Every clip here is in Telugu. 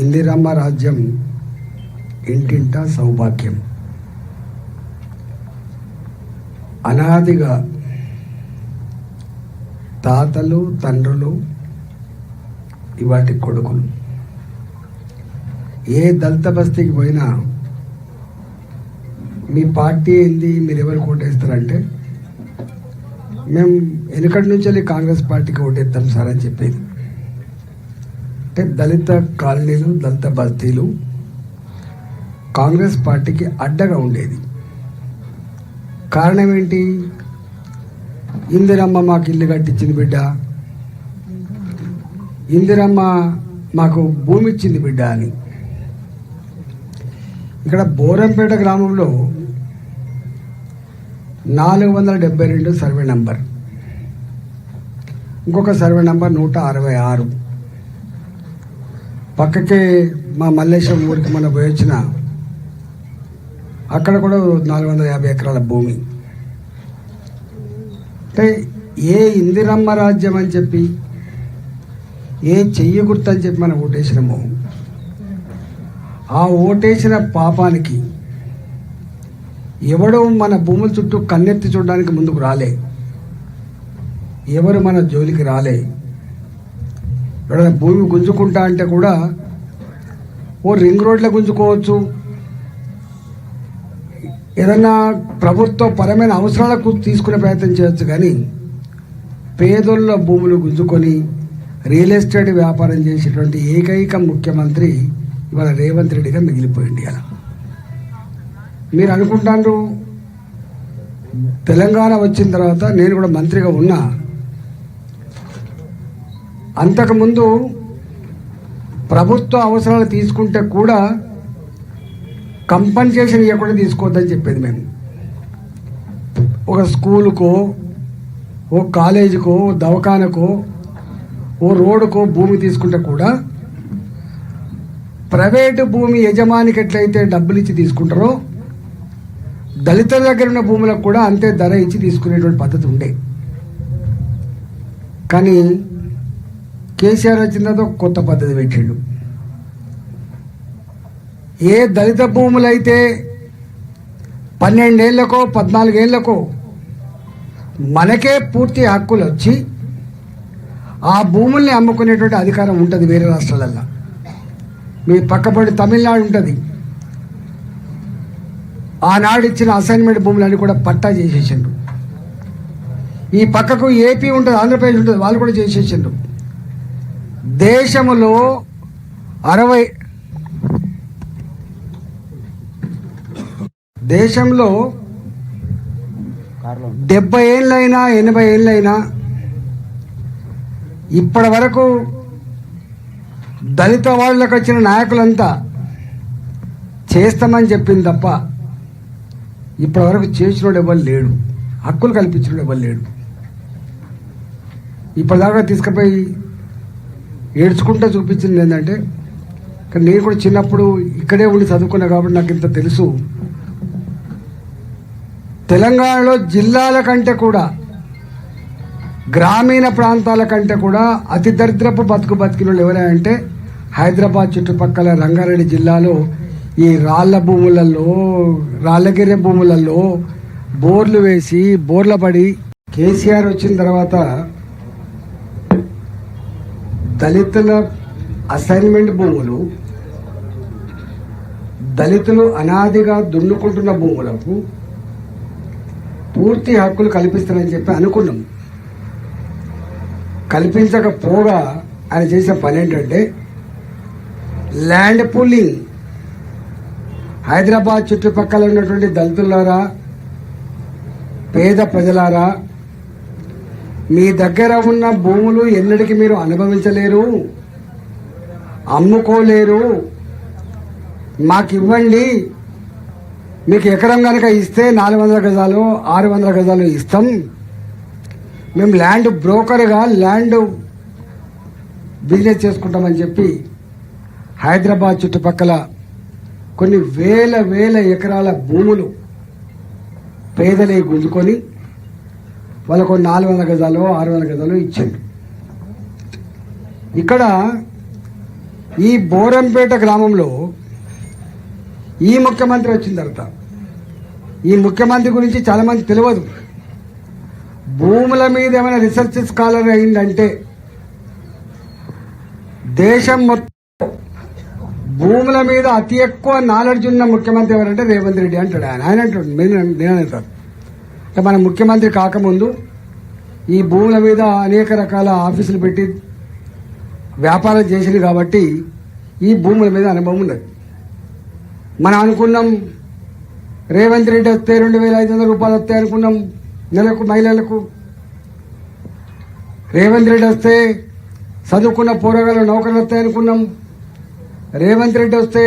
ఇందిరమ్మ రాజ్యం ఇంటింట సౌభాగ్యం. అనాదిగా తాతలు తండ్రులు ఇవాటి కొడుకులు ఏ దళిత బస్తీకి పోయినా మీ పార్టీ ఏంది, మీరు ఎవరు ఓటేస్తారంటే మేము వెనుకటి నుంచి వెళ్ళి కాంగ్రెస్ పార్టీకి ఓటేస్తాం సార్ అని చెప్పేది. అంటే దళిత కాలనీలు దళిత బస్తీలు కాంగ్రెస్ పార్టీకి అడ్డగా ఉండేది. కారణం ఏంటి? ఇందిరమ్మ మాకు ఇల్లు కట్టించింది బిడ్డ, ఇందిరమ్మ మాకు భూమి ఇచ్చింది బిడ్డ అని. ఇక్కడ బోరంపేట గ్రామంలో 472 సర్వే నంబర్, ఇంకొక సర్వే నంబర్ 166. పక్కకే మా మల్లేశ్వరం ఊరికి మన పోయి వచ్చిన అక్కడ కూడా 450 ఎకరాల భూమి. అంటే ఏ ఇందిరమ్మ రాజ్యం అని చెప్పి, ఏ చెయ్యి గుర్తు అని చెప్పి మనం ఓటేసినామో ఆ ఓటేసిన పాపానికి ఎవడు మన భూముల చుట్టూ కన్నెత్తి చూడడానికి ముందుకు రాలే, ఎవరు మన జోలికి రాలే. ఎవరైనా భూమి గుంజుకుంటా అంటే కూడా ఓ రింగ్ రోడ్లో గుంజుకోవచ్చు, ఏదన్నా ప్రభుత్వ పరమైన అవసరాలకు తీసుకునే ప్రయత్నం చేయొచ్చు. కానీ పేదోళ్ళ భూములు గుంజుకొని రియల్ ఎస్టేట్ వ్యాపారం చేసేటువంటి ఏకైక ముఖ్యమంత్రి ఇవాళ రేవంత్ రెడ్డిగా మిగిలిపోయింది. అలా మీరు అనుకుంటారు తెలంగాణ వచ్చిన తర్వాత నేను కూడా మంత్రిగా ఉన్నా, అంతకుముందు ప్రభుత్వ అవసరాలు తీసుకుంటే కూడా కంపన్సేషన్ ఇవ్వకుండా తీసుకోవద్దని చెప్పేది. మేము ఒక స్కూలుకో, ఓ కాలేజీకో, దవాఖానకో, ఓ రోడ్డుకో భూమి తీసుకుంటే కూడా ప్రైవేటు భూమి యజమానికి ఎట్లయితే డబ్బులు ఇచ్చి తీసుకుంటారో దళితుల దగ్గర ఉన్న భూములకు కూడా అంతే ధర ఇచ్చి తీసుకునేటువంటి పద్ధతి ఉండే. కానీ కేసీఆర్ వచ్చిన తర్వాత కొత్త పద్ధతి పెట్టిండు. ఏ దళిత భూములైతే 12 ఏళ్లకో 14 ఏళ్లకో మనకే పూర్తి హక్కులు వచ్చి ఆ భూముల్ని అమ్ముకునేటువంటి అధికారం ఉంటుంది వేరే రాష్ట్రాలల్లో. మీ పక్కపడి తమిళనాడు ఉంటుంది, ఆనాడు ఇచ్చిన అసైన్మెంట్ భూములన్నీ కూడా పట్టా చేసేసిండ్రు. ఈ పక్కకు ఏపీ ఉంటుంది, ఆంధ్రప్రదేశ్ ఉంటుంది, వాళ్ళు కూడా చేసేసిండ్రు. దేశంలో 70 ఏళ్ళైనా 80 ఏళ్ళైనా ఇప్పటి వరకు దళిత వాళ్ళకు వచ్చిన నాయకులంతా చేస్తామని చెప్పింది తప్ప ఇప్పటి వరకు చేసినోడు ఎవరు లేడు, హక్కులు కల్పించినోడు ఎవరు లేడు. ఇప్పటిదాకా తీసుకుపోయి ఏడ్చుకుంటూ చూపించింది ఏంటంటే, నేను కూడా చిన్నప్పుడు ఇక్కడే ఉండి చదువుకున్నా కాబట్టి నాకు ఇంత తెలుసు. తెలంగాణలో జిల్లాల కంటే కూడా గ్రామీణ ప్రాంతాల కంటే కూడా అతి దరిద్రపు బతికిన వాళ్ళు ఎవరంటే హైదరాబాద్ చుట్టుపక్కల రంగారెడ్డి జిల్లాలో ఈ రాళ్ల భూములలో, రాళ్ళగిరి భూములలో బోర్లు వేసి బోర్ల పడి కేసీఆర్ వచ్చిన తర్వాత దళితుల అసైన్మెంట్ భూములు, దళితులు అనాదిగా దున్నుకుంటున్న భూములకు పూర్తి హక్కులు కల్పిస్తారని చెప్పి అనుకున్నాం. కల్పించకపోగా ఆయన చేసిన పని ఏంటంటే ల్యాండ్ పూలింగ్. హైదరాబాద్ చుట్టుపక్కల ఉన్నటువంటి దళితులారా, పేద ప్రజలారా, మీ దగ్గర ఉన్న భూములు ఎన్నటికీ మీరు అనుభవించలేరు, అమ్ముకోలేరు, మాకు ఇవ్వండి. మీకు ఎకరం కనుక ఇస్తే 400 గజాలు 600 గజాలు ఇస్తాం. మేము ల్యాండ్ బ్రోకర్గా ల్యాండ్ బిజినెస్ చేసుకుంటామని చెప్పి హైదరాబాద్ చుట్టుపక్కల కొన్ని వేల ఎకరాల భూములు పేదలే గుంజుకొని వాళ్ళకు 400 గజాలు 600 గజాలు ఇచ్చారు. ఇక్కడ ఈ బోరంపేట గ్రామంలో ఈ ముఖ్యమంత్రి వచ్చిన తర్వాత ఈ ముఖ్యమంత్రి గురించి చాలా మంది తెలియదు. భూముల మీద ఏమైనా రీసెర్చ్ స్కాలర్ అయిందంటే దేశం మొత్తం భూముల మీద అతి ఎక్కువ నాలెడ్జ్ ఉన్న ముఖ్యమంత్రి ఎవరంటే రేవంత్ రెడ్డి అంటాడు. ఆయన అంటాడు, నేను అంటాడు. అంటే మన ముఖ్యమంత్రి కాకముందు ఈ భూముల మీద అనేక రకాల ఆఫీసులు పెట్టి వ్యాపారం చేసింది కాబట్టి ఈ భూముల మీద అనుభవం ఉన్నది. మనం అనుకున్నాం రేవంత్ రెడ్డి వస్తే 2,500 రూపాయలు వస్తాయి అనుకున్నాం నెలకు మహిళలకు. రేవంత్ రెడ్డి వస్తే చదువుకున్న పోరగాళ్ళు నౌకర్లు వస్తాయి అనుకున్నాం. రేవంత్ రెడ్డి వస్తే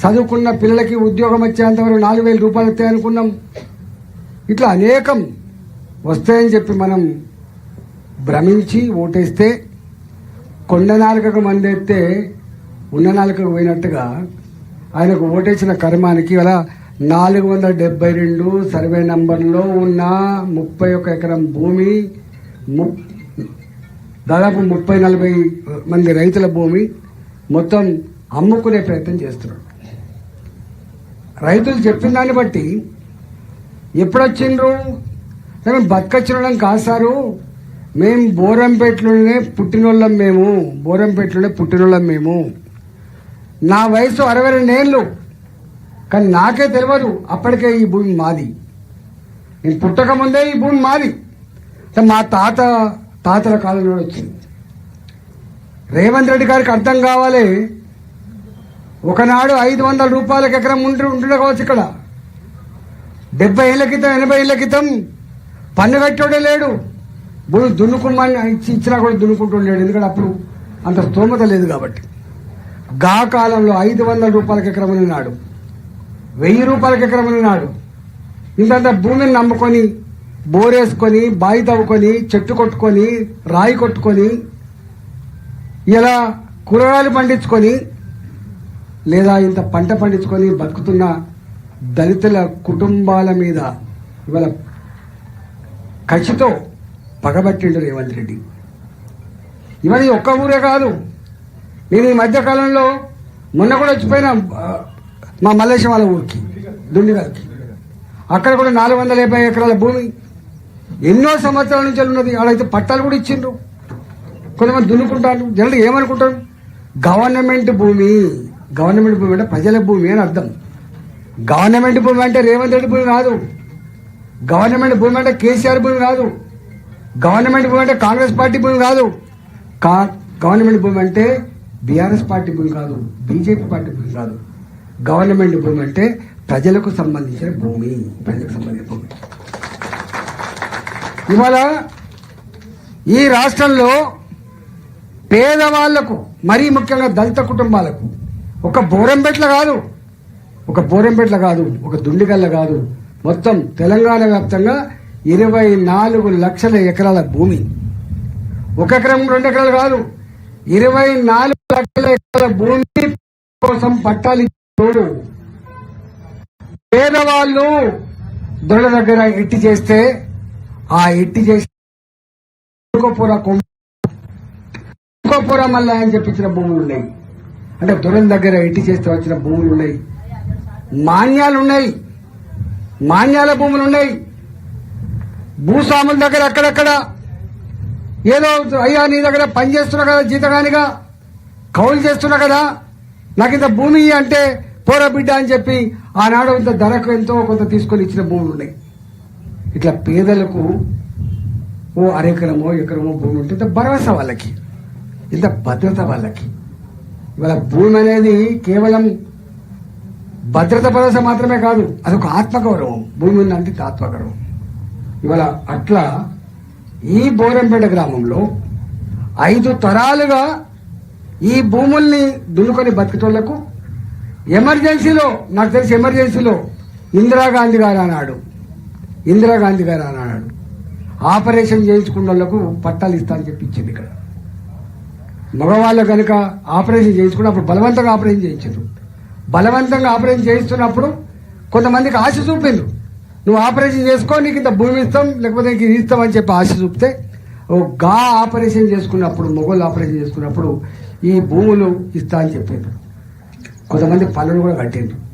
చదువుకున్న పిల్లలకి ఉద్యోగం వచ్చేంతవరకు 4,000 రూపాయలు వస్తాయి అనుకున్నాం. ఇట్లా అనేకం వస్తాయని చెప్పి మనం భ్రమించి ఓటేస్తే కొండ నాలుకకు మందేస్తే ఉన్న నాలుకకు పోయినట్టుగా ఆయనకు ఓటేసిన కర్మానికి అలా 472 సర్వే నంబర్లో ఉన్న 31 ఎకరం భూమి, దాదాపు 30-40 మంది రైతుల భూమి మొత్తం అమ్ముకునే ప్రయత్నం చేస్తున్నాడు. రైతులు చెప్పిన దాన్ని బట్టి ఎప్పుడొచ్చిండ్రు, మేము బతకచ్చినోళ్ళం కాదు సారు, మేము బోరంపేటలోనే పుట్టినోళ్ళం, మేము నా వయసు 62 ఏళ్ళు, కానీ నాకే తెలియదు అప్పటికే ఈ భూమి మాది. నేను పుట్టక ముందే ఈ భూమి మాది. మా తాతల కాలంలో వచ్చింది. రేవంత్ రెడ్డి గారికి అర్థం కావాలి, ఒకనాడు 500 రూపాయలకు ఎకరం ఉంటుండవచ్చు. ఇక్కడ 70 ఏళ్ల క్రితం 80 ఏళ్ల క్రితం పన్ను కట్టోడే లేడు. భూమి దున్నుకుమ్మని ఇచ్చినా కూడా దున్నుకుంటుండేడు, ఎందుకంటే అప్పుడు అంత స్తోమత లేదు కాబట్టి. గా కాలంలో 500 రూపాయలకు ఎకరం ఉన్నాడు, 1000 రూపాయలకు ఎకరం ఉన్నాడు. ఇంతంత భూమిని నమ్ముకొని బోరేసుకొని బావి తవ్వుకొని చెట్టు కొట్టుకొని రాయి కొట్టుకొని ఇలా కూరగాయలు పండించుకొని లేదా ఇంత పంట పండించుకొని బతుకుతున్న దళితుల కుటుంబాల మీద ఇవాళ కసితో పగబట్టిండు రేవంత్ రెడ్డి. ఇవాళ ఒక్క ఊరే కాదు, నేను ఈ మధ్యకాలంలో మొన్న కూడా వచ్చిపోయినా మా మల్లేశం వాళ్ళ ఊరికి దుండిగల్కి, అక్కడ కూడా 450 ఎకరాల భూమి ఎన్నో సంవత్సరాల నుంచి ఉన్నది. ఆడైతే పట్టాలు కూడా ఇచ్చిండ్రు. కొంతమంది దున్నుకుంటారు. జనరల్ ఏమనుకుంటారు, గవర్నమెంట్ భూమి అంటే ప్రజల భూమి అని అర్థం. గవర్నమెంట్ భూమి అంటే రేవంత్ రెడ్డి భూమి కాదు, గవర్నమెంట్ భూమి అంటే కేసీఆర్ భూమి కాదు, గవర్నమెంట్ భూమి అంటే కాంగ్రెస్ పార్టీ భూమి కాదు, గవర్నమెంట్ భూమి అంటే బీఆర్ఎస్ పార్టీ భూమి కాదు, బీజేపీ పార్టీ భూమి కాదు. గవర్నమెంట్ భూమి అంటే ప్రజలకు సంబంధించిన భూమి, ఇవాళ ఈ రాష్ట్రంలో పేదవాళ్లకు, మరీ ముఖ్యంగా దళిత కుటుంబాలకు ఒక బోరంపేట్ల కాదు, ఒక దుండిగల్ల కాదు, మొత్తం తెలంగాణ వ్యాప్తంగా 24 లక్షల ఎకరాల భూమి, 1 ఎకరం 2 ఎకరాలు కాదు, 24 లక్షల ఎకరాల భూమి కోసం పట్టాలు ఇచ్చారు. పేదవాళ్ళు దొండ దగ్గర ఎట్టి చేస్తే ఆ ఎట్టి చేసి మళ్ళా అని చెప్పించిన భూములు ఉన్నాయి. అంటే దొరల దగ్గర ఎట్టి చేస్తే వచ్చిన భూములు ఉన్నాయి, మాన్యాల భూములు ఉన్నాయి. భూస్వాముల దగ్గర అక్కడక్కడ ఏదో అయ్యా నీ దగ్గర పని చేస్తున్నా కదా, జీతగానిగా కౌలు చేస్తున్నా కదా, నాకు ఇంత భూమి అంటే పోరా బిడ్డ అని చెప్పి ఆనాడు ఇంత ధరకు ఎంతో కొంత తీసుకొని ఇచ్చిన భూములు ఉన్నాయి. ఇట్లా పేదలకు ఓ అరెకరమో ఎకరమో భూమి ఉంటే ఇంత భరోసా వాళ్ళకి, ఇంత భద్రత వాళ్ళకి. ఇవాళ భూమి అనేది కేవలం భద్రత భరోసా మాత్రమే కాదు, అదొక ఆత్మగౌరవం. భూమి ఉందంటే ఆత్మగౌరవం. ఇవాళ అట్లా ఈ బోరంపేట గ్రామంలో 5 తరాలుగా ఈ భూముల్ని దున్నుకొని బతికేటోళ్లకు ఎమర్జెన్సీలో, నాకు తెలిసి ఎమర్జెన్సీలో ఇందిరాగాంధీ గారు అన్నాడు ఆపరేషన్ చేయించుకున్న వాళ్లకు పట్టాలు ఇస్తా అని చెప్పి ఇచ్చింది. ఇక్కడ మగవాళ్ళు కనుక ఆపరేషన్ చేయించుకున్నప్పుడు బలవంతంగా ఆపరేషన్ చేయించారు. బలవంతంగా ఆపరేషన్ చేయిస్తున్నప్పుడు కొంతమందికి ఆశ చూపిండ్రు, నువ్వు ఆపరేషన్ చేసుకో, నీకు ఇంత భూమి ఇస్తాం, లేకపోతే నీకు ఇస్తాం అని చెప్పి ఆశ చూపితే ఆపరేషన్ చేసుకున్నప్పుడు, మొగోళ్ళు ఆపరేషన్ చేసుకున్నప్పుడు ఈ భూములు ఇస్తా అని చెప్పిండ్రు. కొంతమంది పనులు కూడా కట్టిండ్రు.